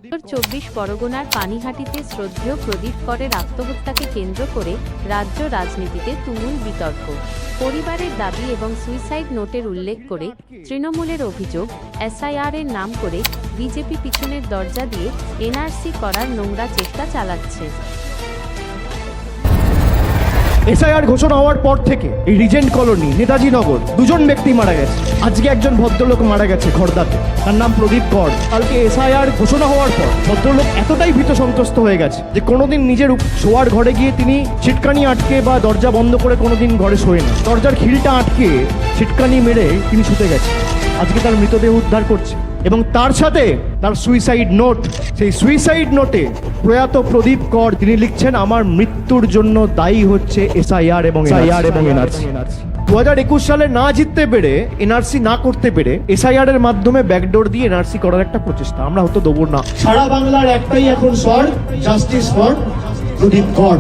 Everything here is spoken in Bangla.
উত্তর ২৪ পরগনার পানিহাটিতে শ্রদ্ধেয় প্রদীপ করের আত্মহত্যাকে কেন্দ্র করে রাজ্য রাজনীতিতে তুমুল বিতর্ক। পরিবারের দাবি এবং সুইসাইড নোটের উল্লেখ করে তৃণমূলের অভিযোগ, এসআইআর এর নাম করে বিজেপি পিছনের দরজা দিয়ে এনআরসি করার নোংরা চেষ্টা চালাচ্ছে। এসআইআর ঘোষণা হওয়ার পর থেকে এই রিজেন্ট কলোনি, নেতাজি নগর, দুজন ব্যক্তি মারা গেছে। আজকে একজন ভদ্রলোক মারা গেছে খড়দাতে, তার নাম প্রদীপ কর। কালকে এসআইআর ঘোষণা হওয়ার পর ভদ্রলোক এতটাই ভীত সন্ত্রস্ত হয়ে গেছে যে কোনোদিন নিজের শোয়ার ঘরে গিয়ে তিনি ছিটকানি আটকে বা দরজা বন্ধ করে কোনোদিন ঘরে শোয় না। দরজার খিলটা আটকে ছিটকানি মেরে তিনি শুতে গেছে। আজকে তার মৃতদেহ উদ্ধার করছে এবং তার সাথে তার সুইসাইড নোট। সেই সুইসাইড নোটে প্রয়াত প্রদীপ কর তিনি লিখছেন, আমার মৃত্যুর জন্য দায়ী হচ্ছে এসআইআর এবং এনআরসি। 2021 সালে না জিততে পেরে, এনআরসি না করতে পেরে এসআইআর এর মাধ্যমে ব্যাকডোর দিয়ে এনআরসি করার একটা প্রচেষ্টা আমরা হয়তো দেবো না। সারা বাংলার একটাই এখন স্বর, জাস্টিস ফর প্রদীপ কর।